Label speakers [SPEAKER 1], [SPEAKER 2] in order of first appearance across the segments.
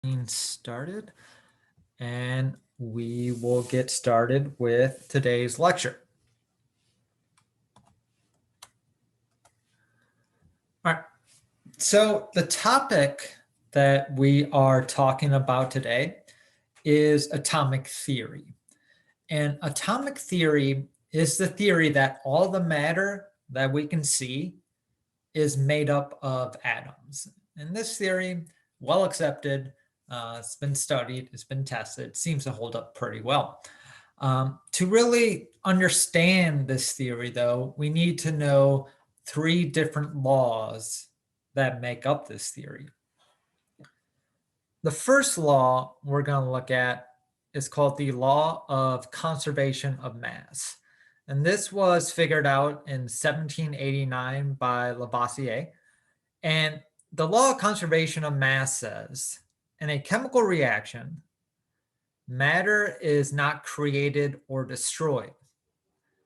[SPEAKER 1] Started, and we will get started with today's lecture. All right, so the topic that we are talking about today is atomic theory. And atomic theory is the theory that all the matter that we can see is made up of atoms. And this theory, well accepted, it's been studied, it's been tested, seems to hold up pretty well. To really understand this theory, though, we need to know three different laws that make up this theory. The first law we're going to look at is called the law of conservation of mass. And this was figured out in 1789 by Lavoisier. And the law of conservation of mass says, in a chemical reaction, matter is not created or destroyed.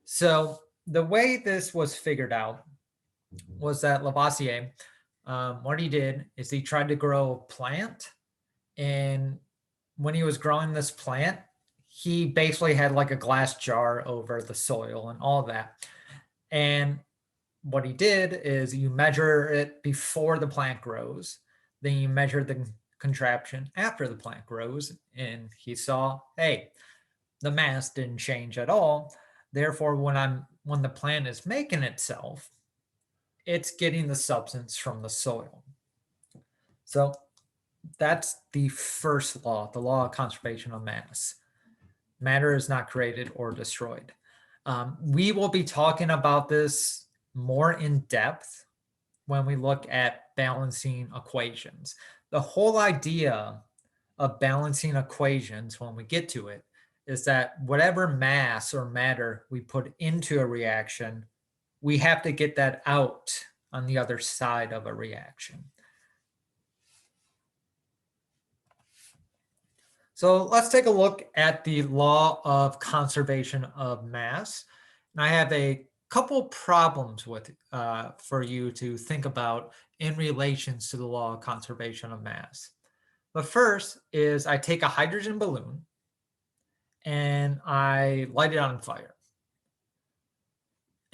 [SPEAKER 1] So the way this was figured out was that Lavoisier, what he did is he tried to grow a plant. And when he was growing this plant, he basically had like a glass jar over the soil and all that. And what he did is you measure it before the plant grows, then you measure the contraption after the plant grows, and he saw, hey, the mass didn't change at all. Therefore, when the plant is making itself, it's getting the substance from the soil. So that's the first law, the law of conservation of mass. Matter is not created or destroyed. We will be talking about this more in depth when we look at balancing equations. The whole idea of balancing equations, when we get to it, is that whatever mass or matter we put into a reaction, we have to get that out on the other side of a reaction. So let's take a look at the law of conservation of mass. And I have a couple problems with for you to think about in relations to the law of conservation of mass. The first is I take a hydrogen balloon and I light it on fire.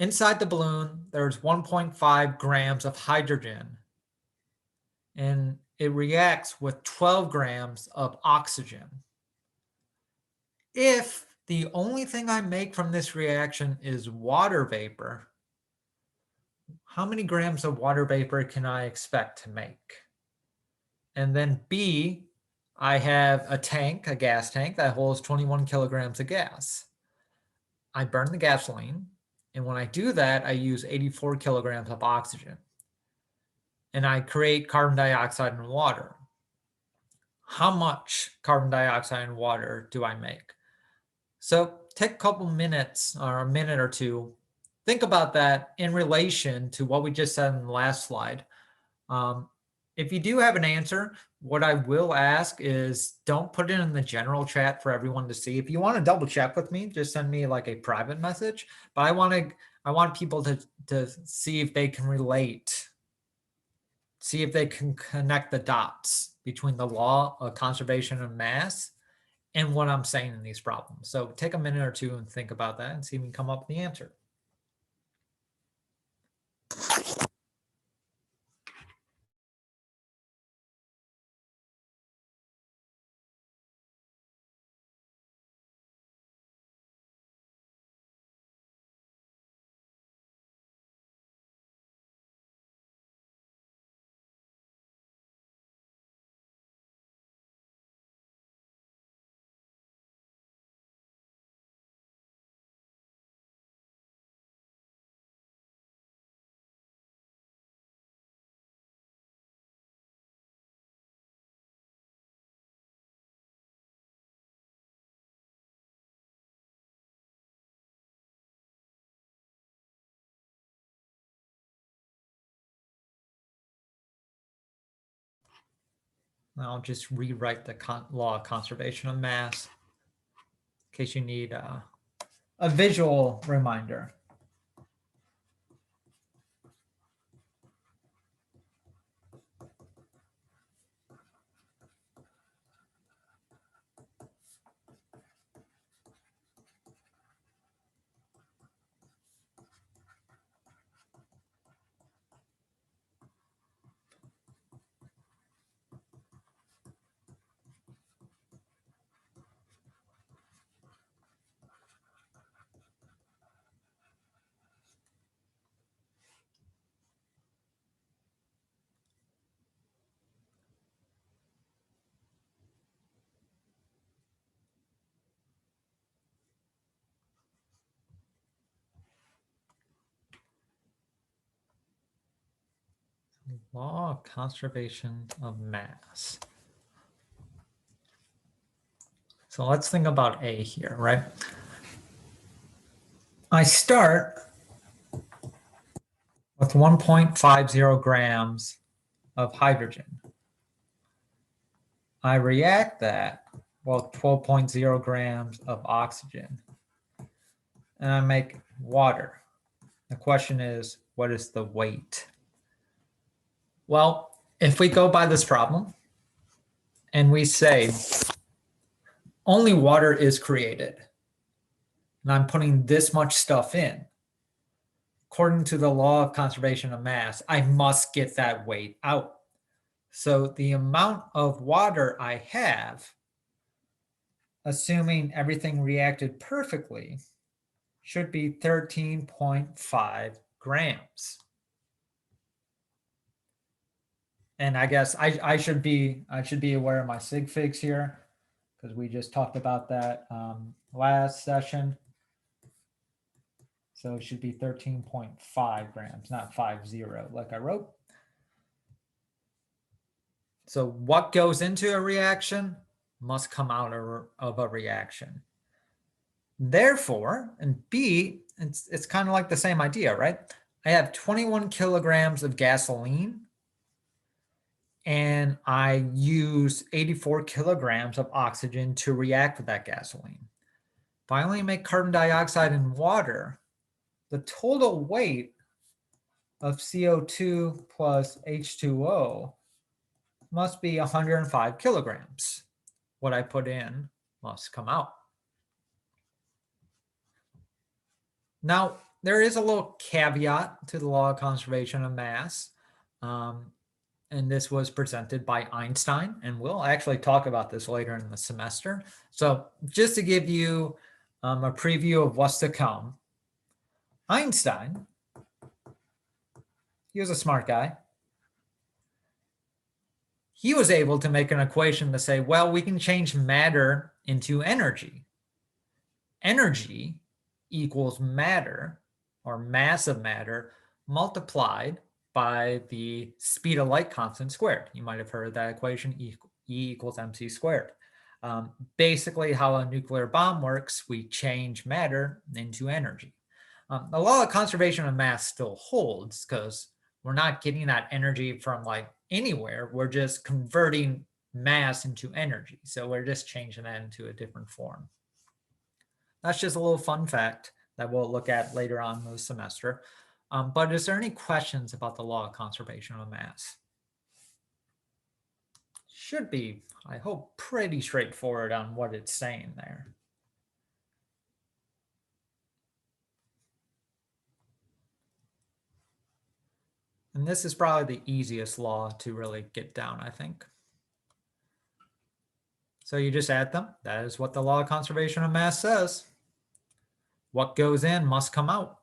[SPEAKER 1] Inside the balloon, there's 1.5 grams of hydrogen, and it reacts with 12 grams of oxygen. If the only thing I make from this reaction is water vapor, how many grams of water vapor can I expect to make? And then B, I have a tank, a gas tank that holds 21 kilograms of gas. I burn the gasoline, and when I do that, I use 84 kilograms of oxygen. And I create carbon dioxide and water. How much carbon dioxide and water do I make? So take a couple minutes or a minute or two, think about that in relation to what we just said in the last slide. If you do have an answer, what I will ask is don't put it in the general chat for everyone to see. If you want to double check with me, just send me like a private message. But I want people to see if they can relate, see if they can connect the dots between the law of conservation of mass and what I'm saying in these problems. So take a minute or two and think about that and see if we can come up with the answer. I'll just rewrite the law of conservation of mass in case you need a visual reminder. Law of conservation of mass. So let's think about A here, right? I start with 1.50 grams of hydrogen. I react that with 12.0 grams of oxygen, and I make water. The question is, what is the weight? Well, if we go by this problem and we say only water is created, and I'm putting this much stuff in, according to the law of conservation of mass, I must get that weight out. So the amount of water I have, assuming everything reacted perfectly, should be 13.5 grams. And I guess I should be aware of my sig figs here, because we just talked about that last session. So it should be 13.5 grams, not 50 like I wrote. So what goes into a reaction must come out of a reaction. Therefore, in B, it's kind of like the same idea, right? I have 21 kilograms of gasoline, and I use 84 kilograms of oxygen to react with that gasoline. If I only make carbon dioxide and water, the total weight of CO2 plus H2O must be 105 kilograms. What I put in must come out. Now, there is a little caveat to the law of conservation of mass. And this was presented by Einstein, and we'll actually talk about this later in the semester. So just to give you a preview of what's to come, Einstein, he was a smart guy. He was able to make an equation to say, well, we can change matter into energy. Energy equals matter, or mass of matter, multiplied by the speed of light constant squared. You might have heard that equation, E equals mc squared. Basically, how a nuclear bomb works, we change matter into energy. The law of conservation of mass still holds, because we're not getting that energy from like anywhere. We're just converting mass into energy. So we're just changing that into a different form. That's just a little fun fact that we'll look at later on in the semester. But is there any questions about the law of conservation of mass? Should be, I hope, pretty straightforward on what it's saying there. And this is probably the easiest law to really get down, I think. So you just add them. That is what the law of conservation of mass says. What goes in must come out.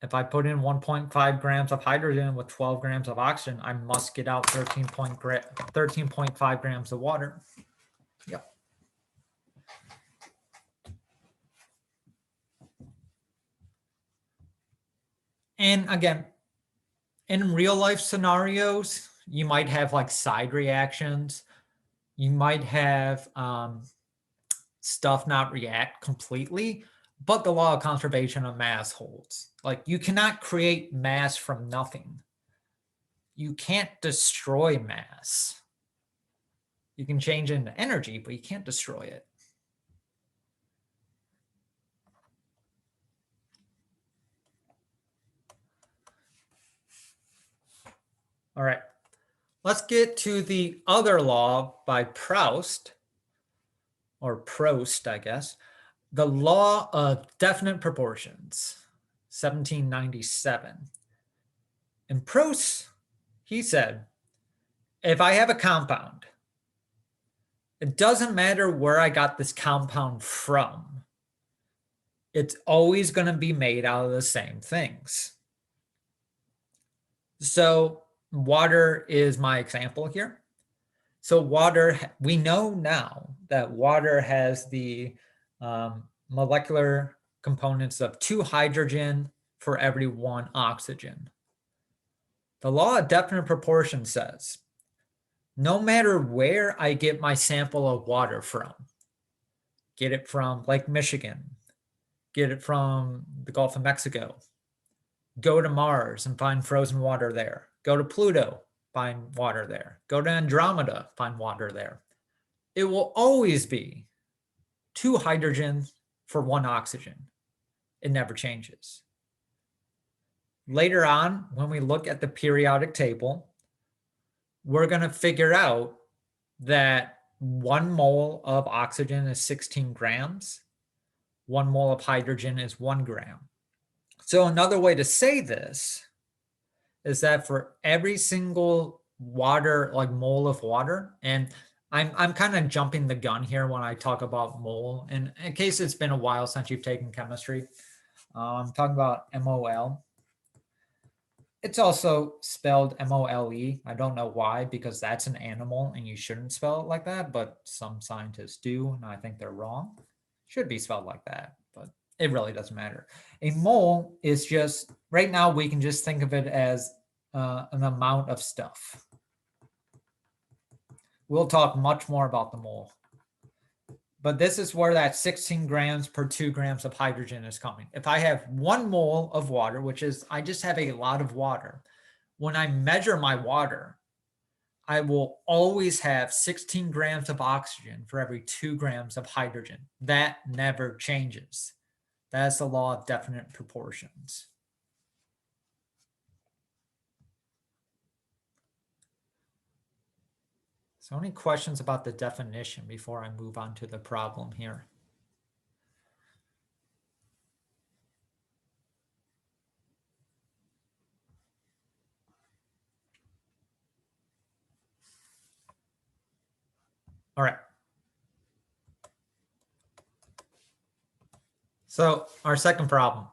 [SPEAKER 1] If I put in 1.5 grams of hydrogen with 12 grams of oxygen, I must get out 13.5 grams of water. Yep. And again, in real life scenarios, you might have like side reactions. You might have stuff not react completely, but the law of conservation of mass holds. Like, you cannot create mass from nothing. You can't destroy mass. You can change it into energy, but you can't destroy it. All right, let's get to the other law by Proust, or Proust, I guess. The law of definite proportions, 1797. And Proust, he said, if I have a compound, it doesn't matter where I got this compound from. It's always going to be made out of the same things. So water is my example here. So water, we know now that water has the molecular components of 2 hydrogen for every 1 oxygen. The law of definite proportion says, no matter where I get my sample of water from, get it from Lake Michigan, get it from the Gulf of Mexico, go to Mars and find frozen water there, go to Pluto, find water there, go to Andromeda, find water there. It will always be 2 hydrogens for 1 oxygen. It never changes. Later on, when we look at the periodic table, we're going to figure out that 1 mole of oxygen is 16 grams. 1 mole of hydrogen is 1 gram. So another way to say this is that for every single water, like mole of water, and I'm kind of jumping the gun here when I talk about mole, and in case it's been a while since you've taken chemistry, I'm talking about MOL. It's also spelled MOLE. I don't know why, because that's an animal and you shouldn't spell it like that, but some scientists do, and I think they're wrong. Should be spelled like that, but it really doesn't matter. A mole is just, right now we can just think of it as an amount of stuff. We'll talk much more about the mole. But this is where that 16 grams per 2 grams of hydrogen is coming. If I have 1 mole of water, which is, I just have a lot of water, when I measure my water, I will always have 16 grams of oxygen for every 2 grams of hydrogen. That never changes. That's the law of definite proportions. So any questions about the definition before I move on to the problem here? All right. So our second problem.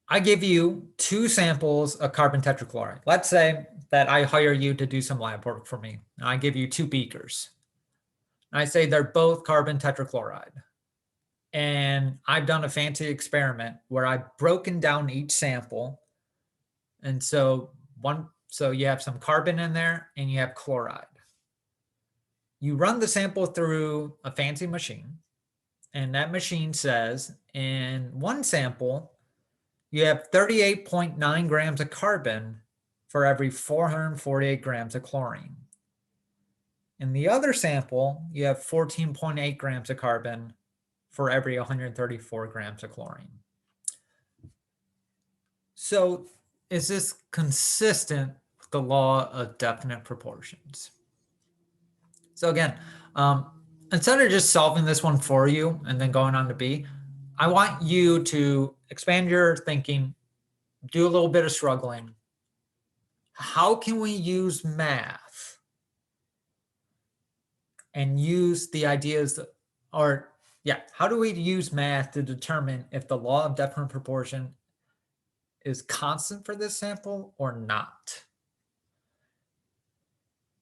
[SPEAKER 1] I give you 2 samples of carbon tetrachloride. Let's say that I hire you to do some lab work for me. And I give you 2 beakers. And I say they're both carbon tetrachloride. And I've done a fancy experiment where I've broken down each sample. And so you have some carbon in there and you have chloride. You run the sample through a fancy machine. And that machine says in 1 sample, you have 38.9 grams of carbon for every 448 grams of chlorine. In the other sample, you have 14.8 grams of carbon for every 134 grams of chlorine. So is this consistent with the law of definite proportions? So again, instead of just solving this one for you and then going on to B, I want you to expand your thinking, do a little bit of struggling. How can we use math and use the ideas how do we use math to determine if the law of definite proportion is constant for this sample or not?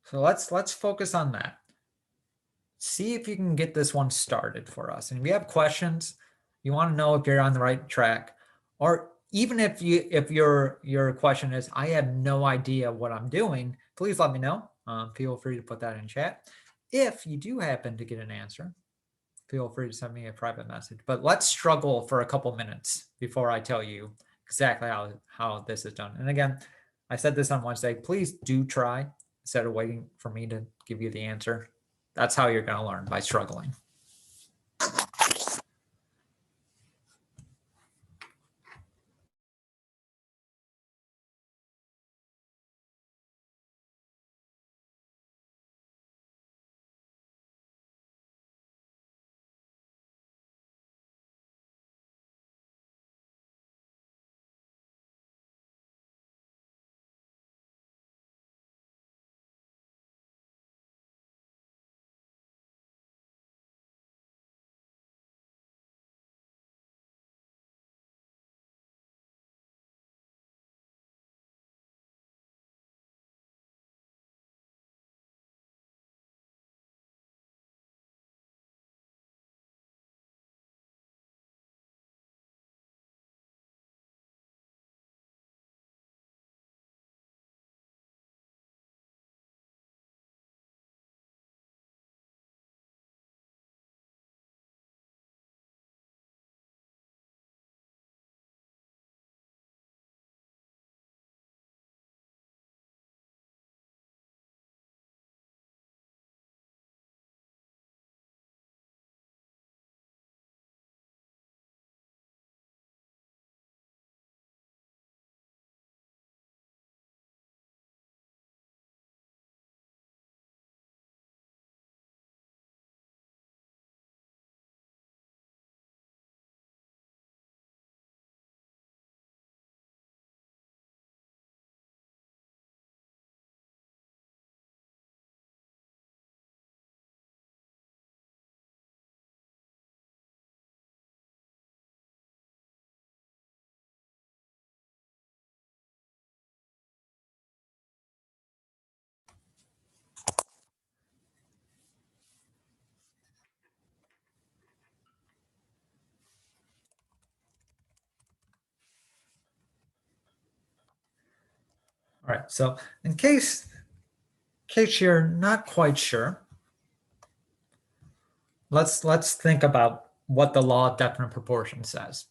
[SPEAKER 1] So let's focus on that. See if you can get this one started for us. And if you have questions, you want to know if you're on the right track, or even if your question is, I have no idea what I'm doing, please let me know. Feel free to put that in chat. If you do happen to get an answer, feel free to send me a private message. But let's struggle for a couple minutes before I tell you exactly how this is done. And again, I said this on Wednesday, please do try instead of waiting for me to give you the answer. That's how you're going to learn, by struggling. All right, so in case you're not quite sure, let's think about what the law of definite proportion says.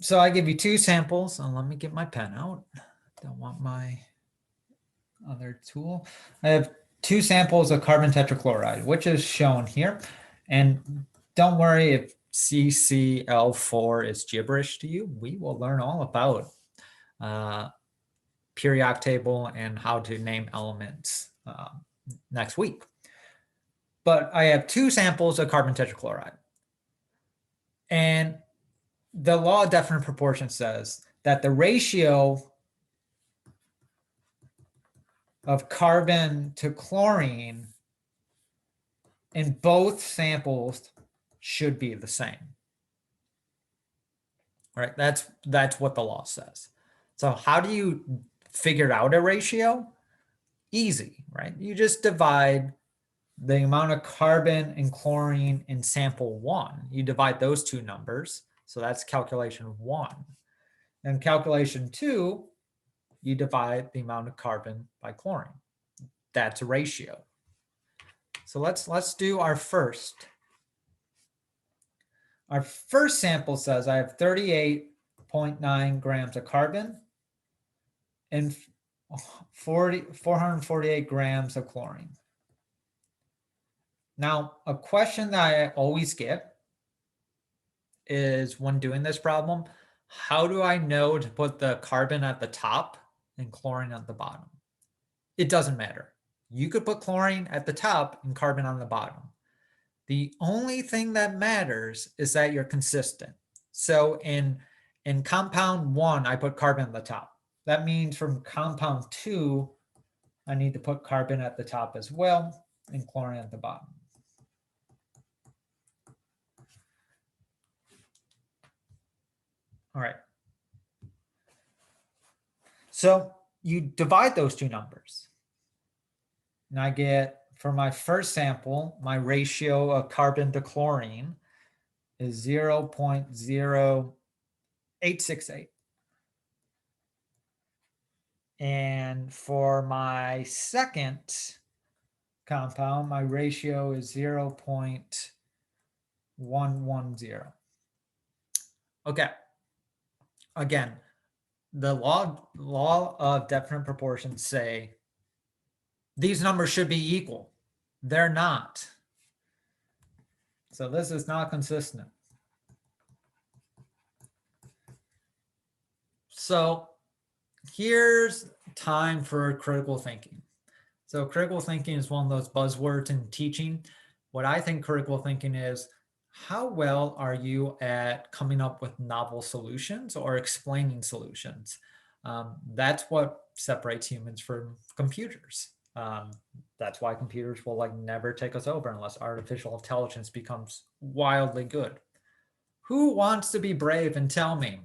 [SPEAKER 1] So I give you two samples, and let me get my pen out. Don't want my other tool. I have two samples of carbon tetrachloride, which is shown here. And don't worry if CCl4 is gibberish to you. We will learn all about periodic table and how to name elements next week. But I have two samples of carbon tetrachloride. And the law of definite proportion says that the ratio of carbon to chlorine in both samples should be the same. All right, that's what the law says. So how do you figure out a ratio? Easy, right? You just divide the amount of carbon and chlorine in sample 1. You divide those two numbers. So that's calculation 1. And calculation 2, you divide the amount of carbon by chlorine. That's a ratio. So let's do our first. Our first sample says I have 38.9 grams of carbon and 448 grams of chlorine. Now, a question that I always get is when doing this problem, how do I know to put the carbon at the top and chlorine at the bottom? It doesn't matter. You could put chlorine at the top and carbon on the bottom. The only thing that matters is that you're consistent. So in compound 1, I put carbon at the top. That means from compound 2, I need to put carbon at the top as well and chlorine at the bottom. All right. So you divide those two numbers. And I get, for my first sample, my ratio of carbon to chlorine is 0.0868. And for my second compound, my ratio is 0.110. Okay. Again, the law of definite proportions say these numbers should be equal. They're not. So this is not consistent. So here's time for critical thinking. So critical thinking is one of those buzzwords in teaching. What I think critical thinking is, how well are you at coming up with novel solutions or explaining solutions? That's what separates humans from computers. That's why computers will never take us over unless artificial intelligence becomes wildly good. Who wants to be brave and tell me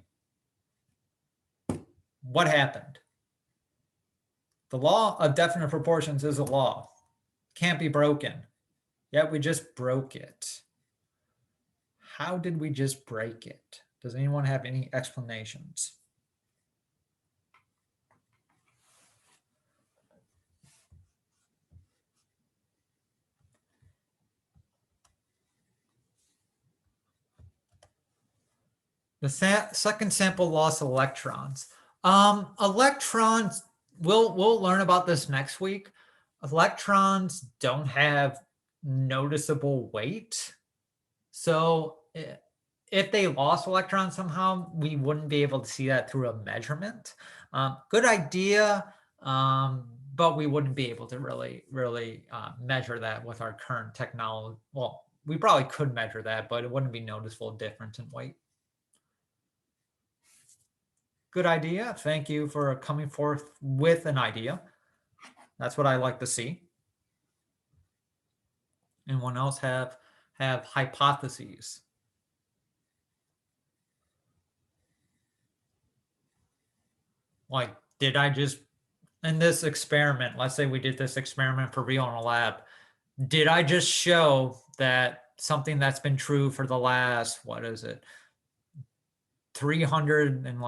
[SPEAKER 1] what happened? The law of definite proportions is a law. Can't be broken. Yet we just broke it. How did we just break it? Does anyone have any explanations? The second sample lost electrons. Electrons, we'll learn about this next week. Electrons don't have noticeable weight. So if they lost electrons somehow, we wouldn't be able to see that through a measurement. Good idea, but we wouldn't be able to really measure that with our current technology. Well, we probably could measure that, but it wouldn't be noticeable difference in weight. Good idea. Thank you for coming forth with an idea. That's what I like to see. Anyone else have hypotheses? Like, did I just, in this experiment, let's say we did this experiment for real in a lab, did I just show that something that's been true for the last, what is it, 300 and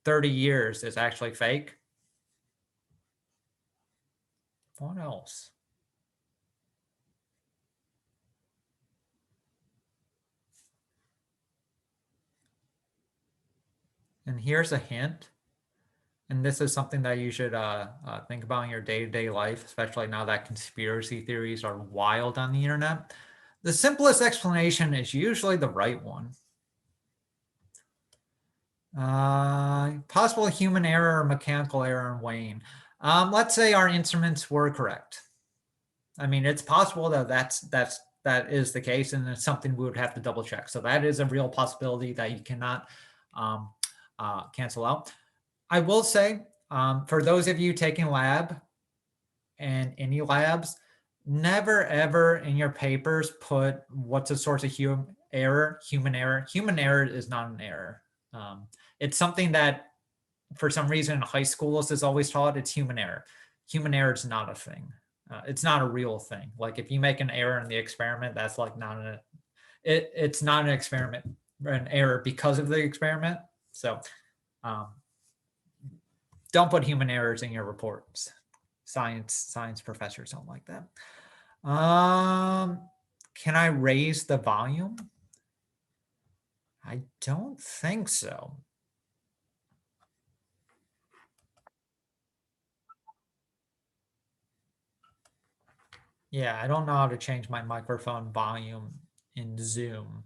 [SPEAKER 1] 30 years is actually fake. What else? And here's a hint. And this is something that you should think about in your day-to-day life, especially now that conspiracy theories are wild on the internet. The simplest explanation is usually the right one. Possible human error or mechanical error in weighing. Let's say our instruments were correct. I mean, it's possible that that is the case, and it's something we would have to double check. So that is a real possibility that you cannot cancel out. I will say, for those of you taking lab and any labs, never ever in your papers put what's a source of human error. Human error is not an error. It's something that for some reason in high schools is always taught. It's human error. Human error is not a thing. It's not a real thing. Like if you make an error in the experiment, that's like it's not an experiment, an error because of the experiment. So don't put human errors in your reports. Science professors don't like that. Can I raise the volume? I don't think so. Yeah, I don't know how to change my microphone volume in Zoom.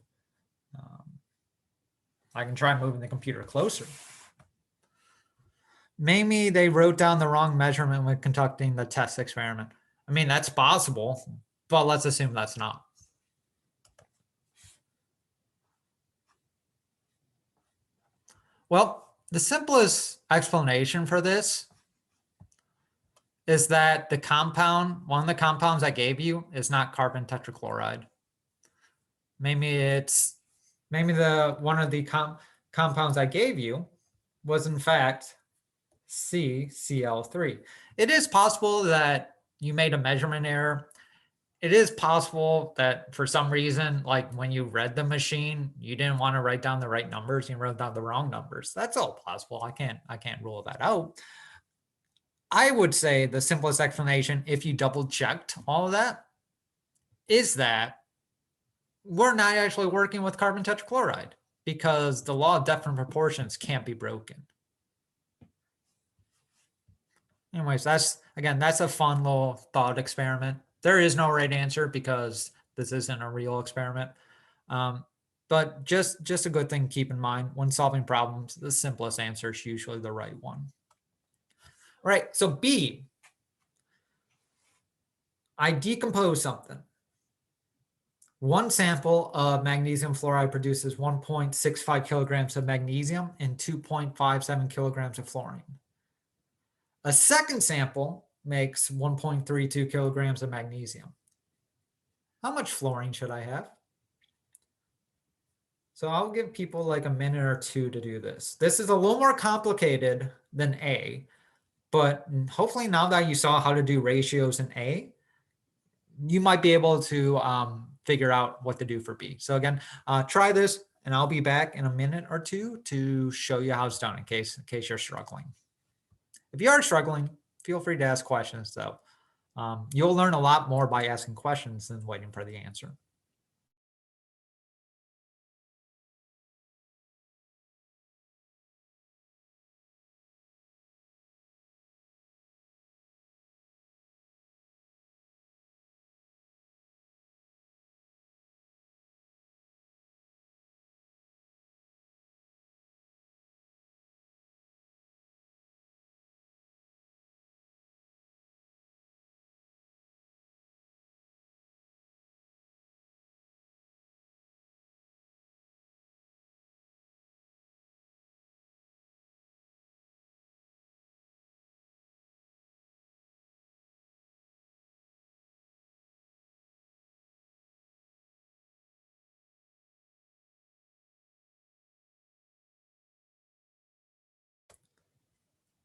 [SPEAKER 1] I can try moving the computer closer. Maybe they wrote down the wrong measurement when conducting the test experiment. I mean, that's possible, but let's assume that's not. Well, the simplest explanation for this is that the compound, one of the compounds I gave you is not carbon tetrachloride. Maybe one of the compounds I gave you was in fact CCl3. It is possible that you made a measurement error. It is possible that for some reason, like when you read the machine, you didn't want to write down the right numbers, you wrote down the wrong numbers. That's all possible. I can't rule that out. I would say the simplest explanation, if you double checked all of that, is that we're not actually working with carbon tetrachloride because the law of definite proportions can't be broken. Anyways, that's a fun little thought experiment. There is no right answer because this isn't a real experiment. But just a good thing to keep in mind when solving problems, the simplest answer is usually the right one. All right, so B, I decompose something. One sample of magnesium fluoride produces 1.65 kilograms of magnesium and 2.57 kilograms of fluorine. A second sample makes 1.32 kilograms of magnesium. How much fluorine should I have? So I'll give people like a minute or two to do this. This is a little more complicated than A, but hopefully now that you saw how to do ratios in A, you might be able to figure out what to do for B. So again, try this and I'll be back in a minute or two to show you how it's done in case you're struggling. If you are struggling, feel free to ask questions though. You'll learn a lot more by asking questions than waiting for the answer.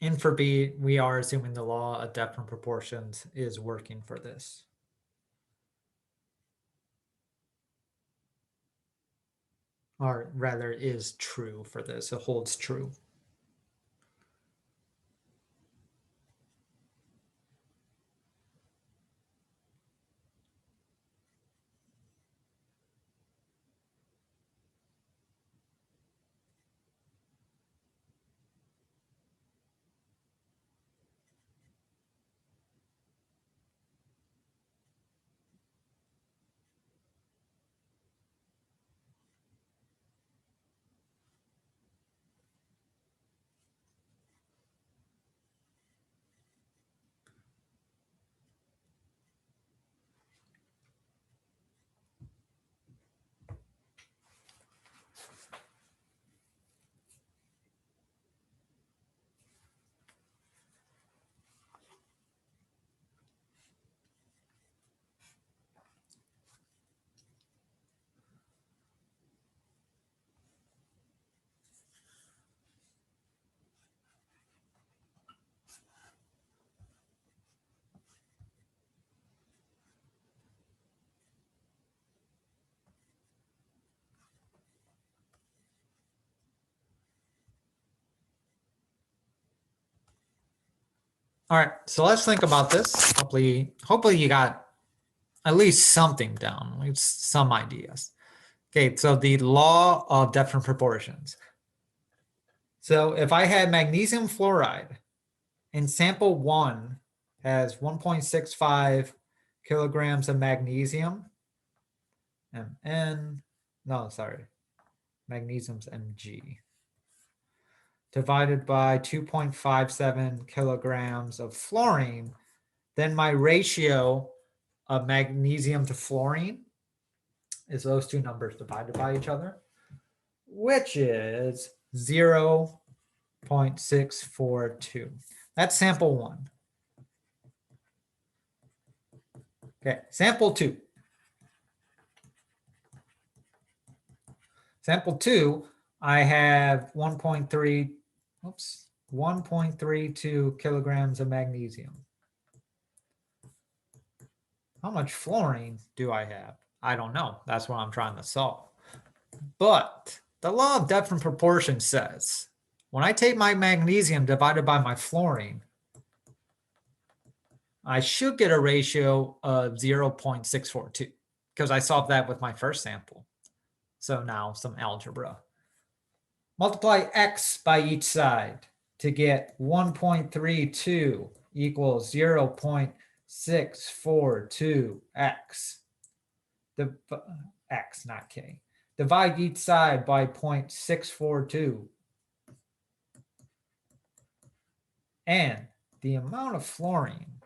[SPEAKER 1] And for B, we are assuming the law of definite proportions is working for this. Or rather is true for this, it holds true. All right, so let's think about this. Hopefully you got at least something down, at least some ideas. Okay, so the law of definite proportions. So if I had magnesium fluoride and sample 1 has 1.65 kilograms of magnesium, magnesium's Mg, divided by 2.57 kilograms of fluorine, then my ratio of magnesium to fluorine is those two numbers divided by each other, which is 0.642. That's sample 1. Okay, sample 2. Sample 2, I have 1.32 kilograms of magnesium. How much fluorine do I have? I don't know. That's what I'm trying to solve. But the law of definite proportion says when I take my magnesium divided by my fluorine, I should get a ratio of 0.642 because I solved that with my first sample. So now some algebra. Multiply x by each side to get 1.32 equals 0.642x. X, not k. Divide each side by 0.642. And the amount of fluorine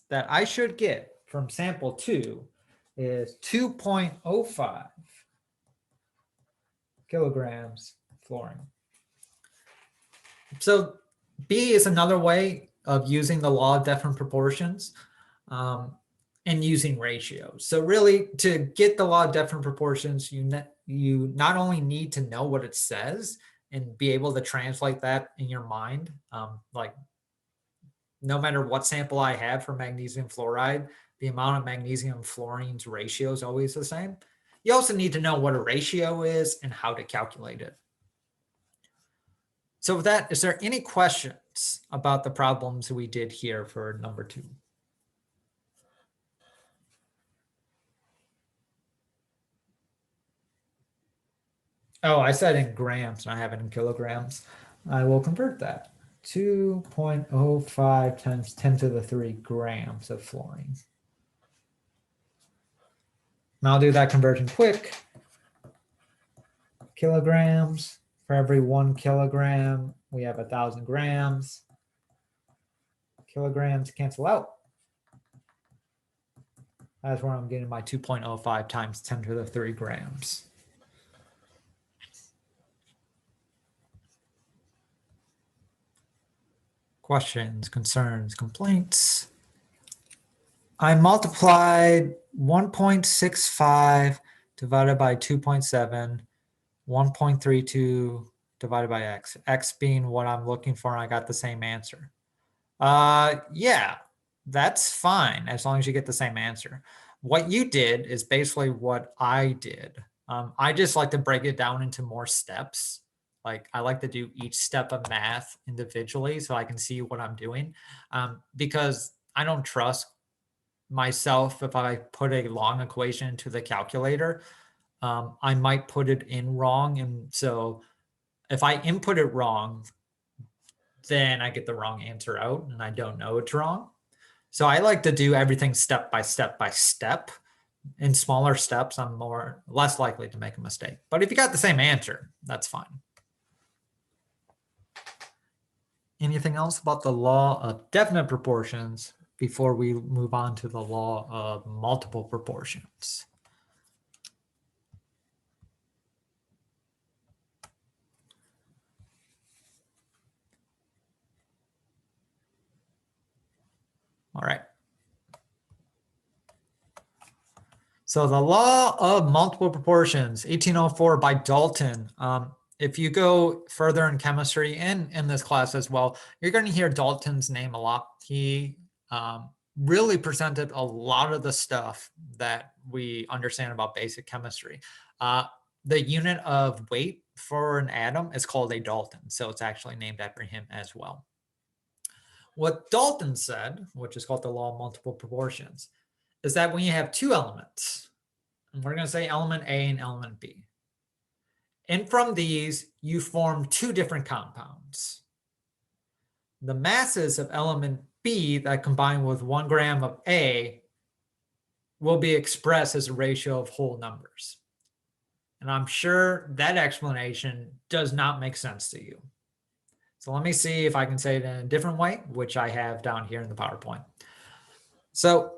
[SPEAKER 1] that I should get from sample 2 is 2.05 kilograms fluorine. So B is another way of using the law of definite proportions and using ratios. So really, to get the law of definite proportions, you not only need to know what it says and be able to translate that in your mind, like no matter what sample I have for magnesium fluoride, the amount of magnesium fluorine's ratio is always the same. You also need to know what a ratio is and how to calculate it. So with that, is there any questions about the problems we did here for number 2? Oh, I said in grams and I have it in kilograms. I will convert that. 2.05 times 10 to the 3 grams of fluorine. And I'll do that conversion quick. Kilograms. For every 1 kilogram, we have 1,000 grams. Kilograms cancel out. That's where I'm getting my 2.05 times 10 to the 3 grams. Questions, concerns, complaints? I multiplied 1.65 divided by 2.7, 1.32 divided by x, x being what I'm looking for, and I got the same answer. Yeah, that's fine as long as you get the same answer. What you did is basically what I did. I just like to break it down into more steps. Like I like to do each step of math individually so I can see what I'm doing, because I don't trust myself if I put a long equation into the calculator. I might put it in wrong. And so if I input it wrong, then I get the wrong answer out and I don't know it's wrong. So I like to do everything step by step by step. In smaller steps, I'm less likely to make a mistake. But if you got the same answer, that's fine. Anything else about the law of definite proportions before we move on to the law of multiple proportions? All right. So the law of multiple proportions, 1804 by Dalton. If you go further in chemistry and in this class as well, you're going to hear Dalton's name a lot. He really presented a lot of the stuff that we understand about basic chemistry. The unit of weight for an atom is called a Dalton, so it's actually named after him as well. what Dalton said, which is called the law of multiple proportions, is that when you have two elements, and we're going to say element A and element B, and from these, you form two different compounds. The masses of element B that combine with 1 gram of A will be expressed as a ratio of whole numbers. And I'm sure that explanation does not make sense to you. So let me see if I can say it in a different way, which I have down here in the PowerPoint. So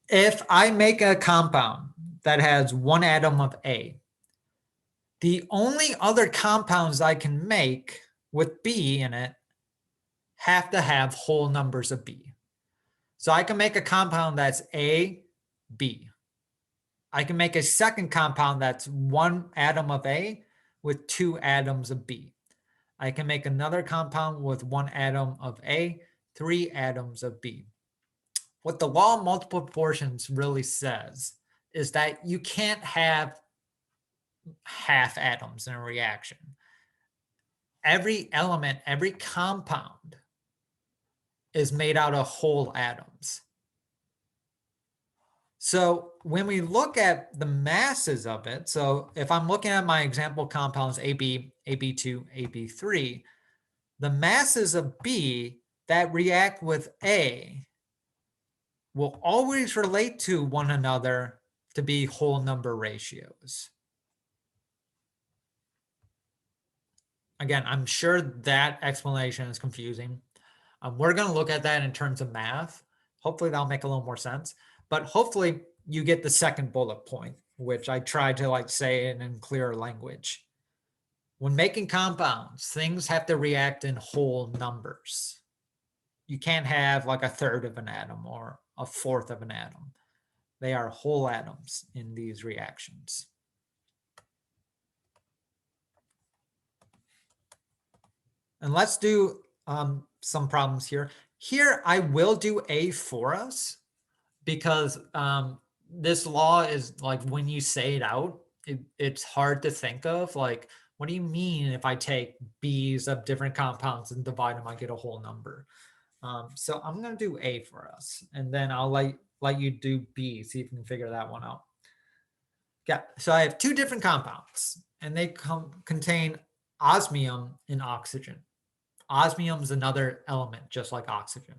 [SPEAKER 1] if I make a compound that has 1 atom of A, the only other compounds I can make with B in it have to have whole numbers of B. So I can make a compound that's A, B. I can make a second compound that's 1 atom of A with 2 atoms of B. I can make another compound with 1 atom of A, 3 atoms of B. What the law of multiple proportions really says is that you can't have half atoms in a reaction. Every element, every compound is made out of whole atoms. So when we look at the masses of it, so if I'm looking at my example compounds AB, AB2, AB3, the masses of B that react with A will always relate to one another to be whole number ratios. Again, I'm sure that explanation is confusing. We're going to look at that in terms of math. Hopefully that'll make a little more sense. But hopefully you get the second bullet point, which I tried to say it in clearer language. When making compounds, things have to react in whole numbers. You can't have like a third of an atom or a fourth of an atom. They are whole atoms in these reactions. And let's do some problems here. Here, I will do A for us because this law is when you say it out, it's hard to think of. What do you mean if I take B's of different compounds and divide them, I get a whole number? So I'm going to do A for us, and then I'll let you do B, see if you can figure that one out. Yeah, so I have two different compounds, and they contain osmium and oxygen. Osmium is another element, just like oxygen.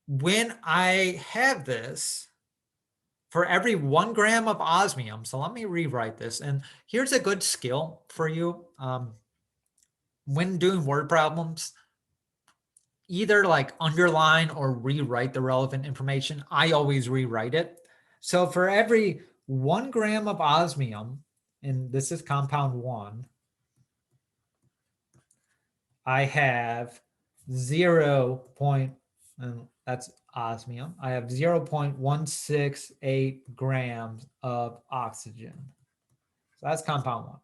[SPEAKER 1] When I have this, for every 1 gram of osmium, so let me rewrite this. And here's a good skill for you. When doing word problems, either underline or rewrite the relevant information. I always rewrite it. So for every 1 gram of osmium, and this is compound 1, I have 0. And that's osmium. I have 0.168 grams of oxygen. So that's compound 1.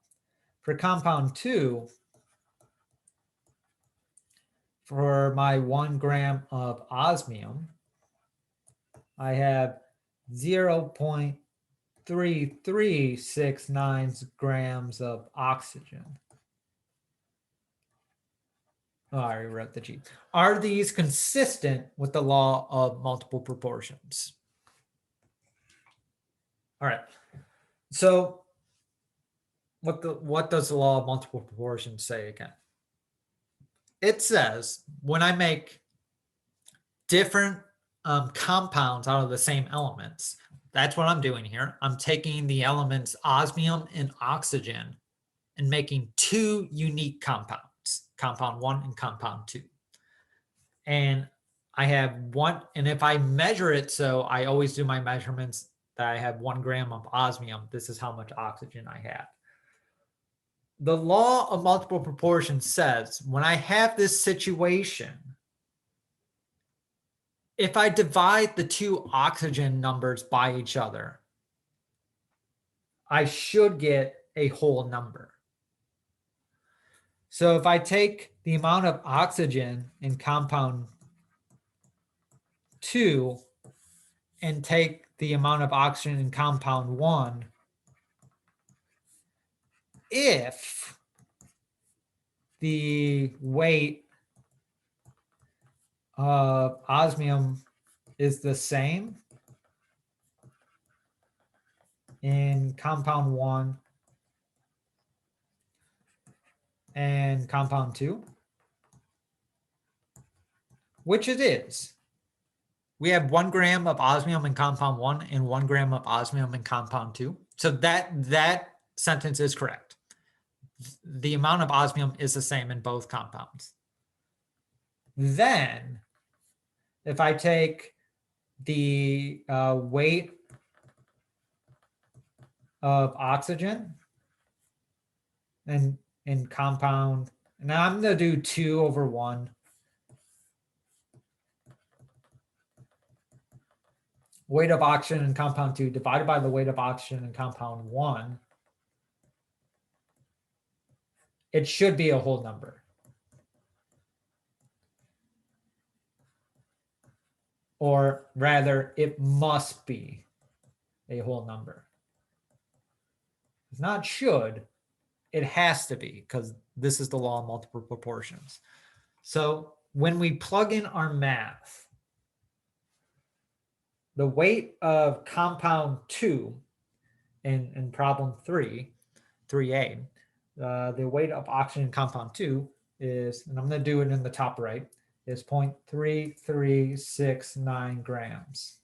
[SPEAKER 1] For compound 2, for my 1 gram of osmium, I have 0.3369 grams of oxygen. Oh, I already wrote the G. Are these consistent with the law of multiple proportions? All right. So what does the law of multiple proportions say again? It says when I make different compounds out of the same elements, that's what I'm doing here. I'm taking the elements osmium and oxygen and making two unique compounds. Compound 1 and compound 2. And I have one, and if I measure it, so I always do my measurements that I have 1 gram of osmium, this is how much oxygen I have. The law of multiple proportions says when I have this situation, if I divide the two oxygen numbers by each other, I should get a whole number. So if I take the amount of oxygen in compound 2 and take the amount of oxygen in compound 1, if the weight of osmium is the same in compound 1 and compound 2, which it is. We have 1 gram of osmium in compound 1 and 1 gram of osmium in compound 2. So that sentence is correct. The amount of osmium is the same in both compounds. Then, if I take the weight of oxygen and in compound, now I'm going to do 2 over 1. Weight of oxygen in compound 2 divided by the weight of oxygen in compound 1. It should be a whole number. Or rather, it must be a whole number. It's not should, it has to be, because this is the law of multiple proportions. So when we plug in our math, the weight of compound 2 in problem 3a, the weight of oxygen in compound 2 is, and I'm going to do it in the top right, is 0.3369 grams.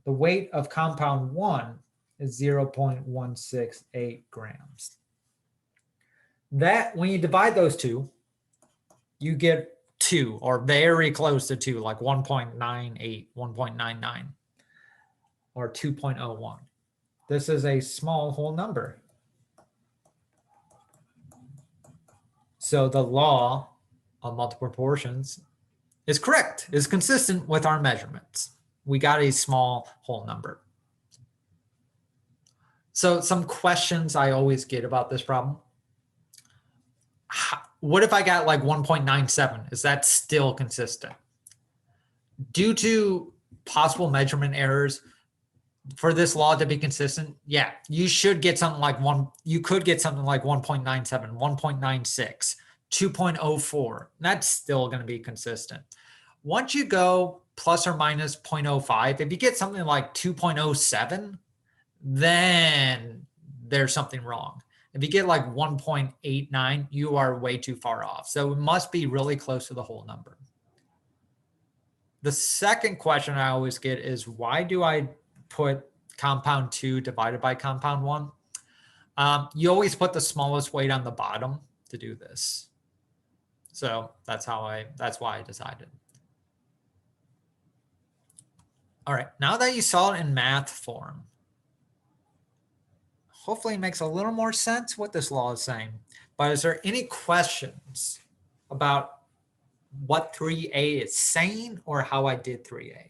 [SPEAKER 1] The weight of compound 1 is 0.168 grams. That, when you divide those two, you get 2, or very close to 2, like 1.98, 1.99, or 2.01. This is a small whole number. So the law of multiple proportions is correct, is consistent with our measurements. We got a small whole number. So some questions I always get about this problem. What if I got like 1.97? Is that still consistent? Due to possible measurement errors, for this law to be consistent, yeah, you should get something like you could get something like 1.97, 1.96, 2.04. That's still going to be consistent. Once you go plus or minus 0.05, if you get something like 2.07, then there's something wrong. If you get like 1.89, you are way too far off. So it must be really close to the whole number. The second question I always get is, why do I put compound 2 divided by compound 1? You always put the smallest weight on the bottom to do this. So that's why I decided. All right, now that you saw it in math form, hopefully it makes a little more sense what this law is saying. But is there any questions about what 3a is saying or how I did 3a?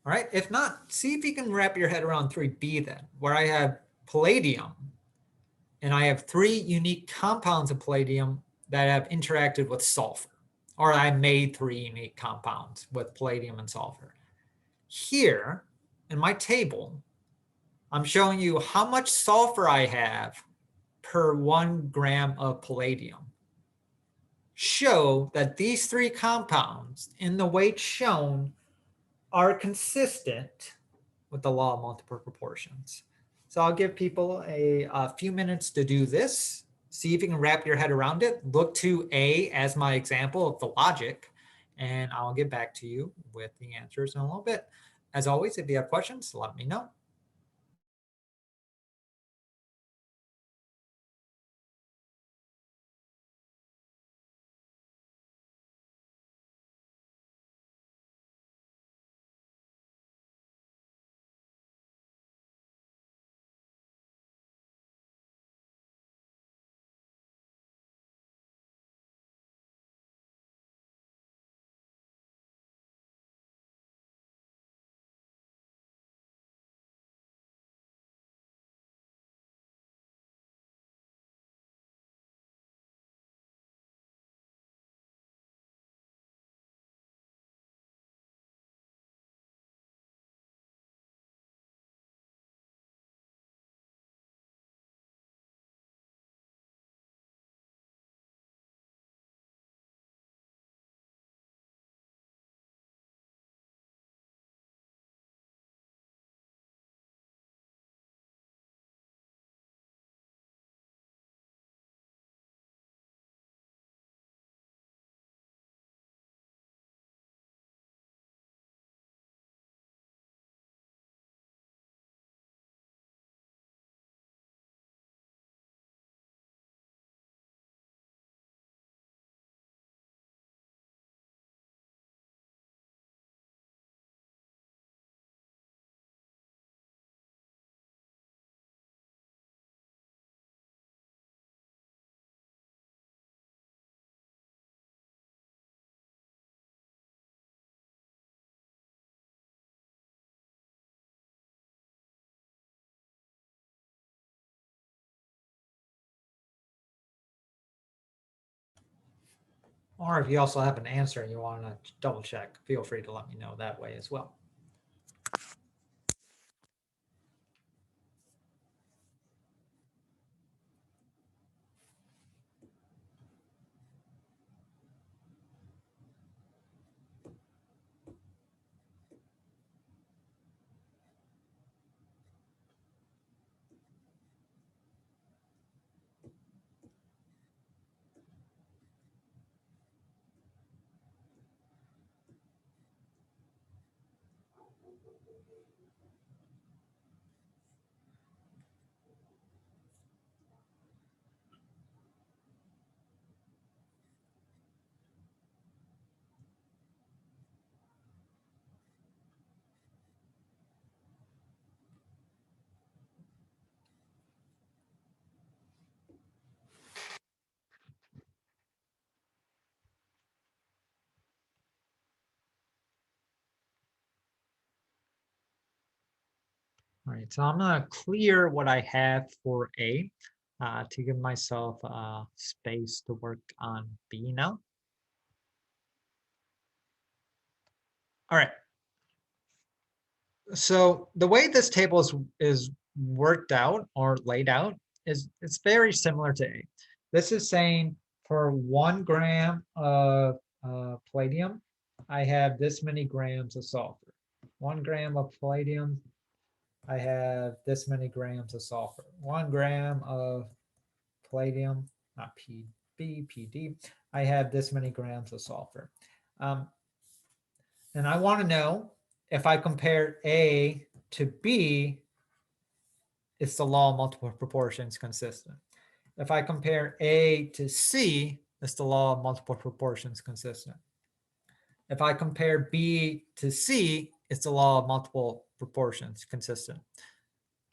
[SPEAKER 1] All right, if not, see if you can wrap your head around 3b then, where I have palladium, and I have 3 unique compounds of palladium that have interacted with sulfur, or I made 3 unique compounds with palladium and sulfur. Here in my table, I'm showing you how much sulfur I have per 1 gram of palladium. Show that these 3 compounds in the weight shown are consistent with the law of multiple proportions. So I'll give people a few minutes to do this. See if you can wrap your head around it. Look to A as my example of the logic, and I'll get back to you with the answers in a little bit. As always, if you have questions, let me know. Or if you also have an answer and you want to double check, feel free to let me know that way as well. All right, so I'm going to clear what I have for A to give myself space to work on B now. All right. So the way this table is worked out or laid out is it's very similar to A. This is saying for 1 gram of palladium, I have this many grams of sulfur. 1 gram of palladium, I have this many grams of sulfur. 1 gram of palladium, not PB, PD, I have this many grams of sulfur. And I want to know if I compare A to B, is the law of multiple proportions consistent? If I compare A to C, is the law of multiple proportions consistent? If I compare B to C, is the law of multiple proportions consistent?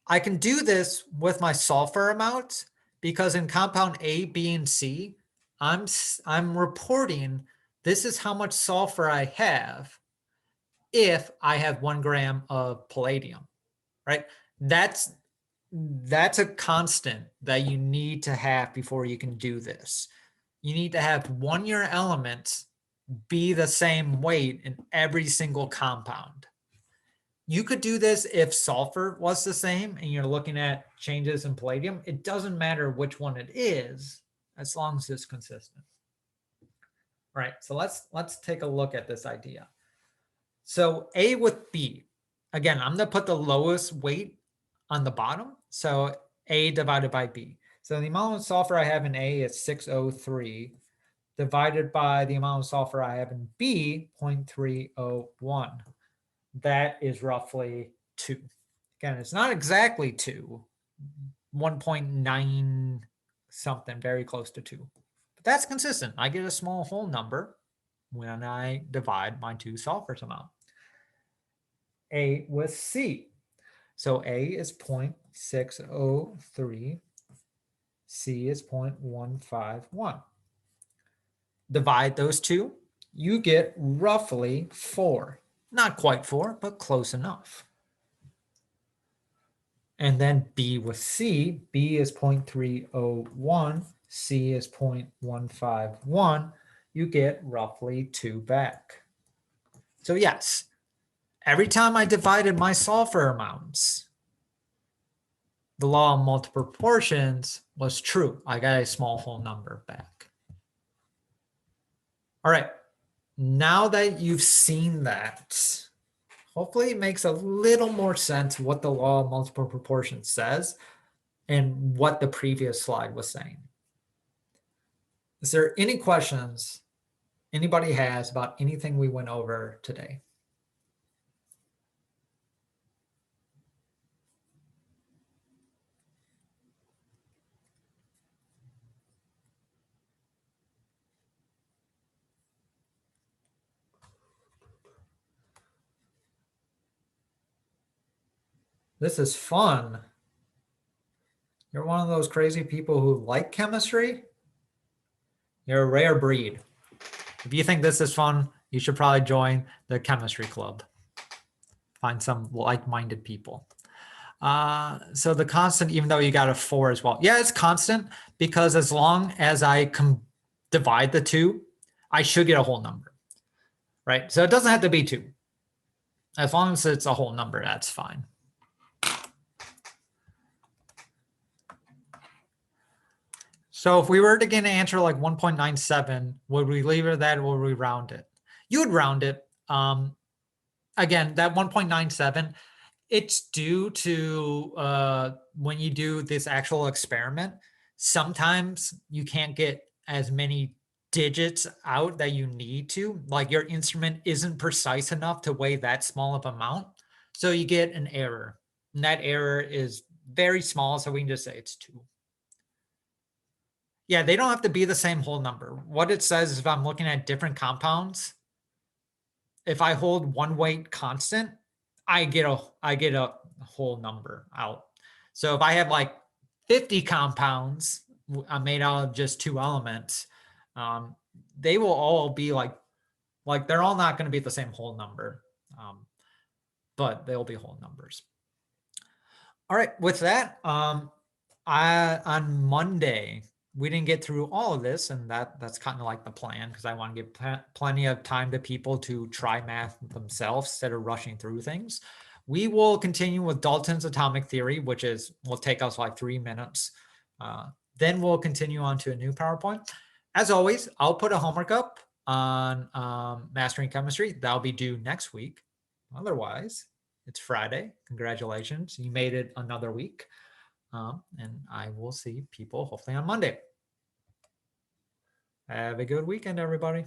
[SPEAKER 1] I can do this with my sulfur amounts because in compound A, B, and C, I'm reporting this is how much sulfur I have if I have 1 gram of palladium, right? That's a constant that you need to have before you can do this. You need to have 1 year elements be the same weight in every single compound. You could do this if sulfur was the same and you're looking at changes in palladium. It doesn't matter which one it is, as long as it's consistent. All right, so let's take a look at this idea. So A with B, again, I'm going to put the lowest weight on the bottom. So A divided by B. So the amount of sulfur I have in A is 603 divided by the amount of sulfur I have in B, 0.301. That is roughly 2. Again, it's not exactly 2, 1.9 something, very close to 2. But that's consistent. I get a small whole number when I divide my 2 sulfurs amount. A with C. So A is 0.603. C is 0.151. Divide those two, you get roughly 4. Not quite 4, but close enough. And then B with C, B is 0.301, C is 0.151. You get roughly 2 back. So yes, every time I divided my sulfur amounts, the law of multiple proportions was true. I got a small whole number back. All right, now that you've seen that, hopefully it makes a little more sense what the law of multiple proportions says and what the previous slide was saying. Is there any questions anybody has about anything we went over today? This is fun. You're one of those crazy people who like chemistry. You're a rare breed. If you think this is fun, you should probably join the chemistry club. Find some like-minded people. So the constant, even though you got a 4 as well. Yeah, it's constant because as long as I divide the two, I should get a whole number, right? So it doesn't have to be 2. As long as it's a whole number, that's fine. So if we were to get an answer like 1.97, would we leave it at that or would we round it? You would round it. Again, that 1.97, it's due to when you do this actual experiment, sometimes you can't get as many digits out that you need to. Like your instrument isn't precise enough to weigh that small of amount. So you get an error. And that error is very small, so we can just say it's 2. Yeah, they don't have to be the same whole number. What it says is if I'm looking at different compounds, if I hold one weight constant, I get a whole number out. So if I have like 50 compounds made out of just 2 elements, they will all be like they're all not going to be the same whole number, but they'll be whole numbers. All right, with that, on Monday, we didn't get through all of this, and that's kind of like the plan because I want to give plenty of time to people to try math themselves instead of rushing through things. We will continue with Dalton's atomic theory, which will take us like 3 minutes. Then we'll continue on to a new PowerPoint. As always, I'll put a homework up on mastering chemistry. That'll be due next week. Otherwise, it's Friday. Congratulations. You made it another week. And I will see people hopefully on Monday. Have a good weekend, everybody.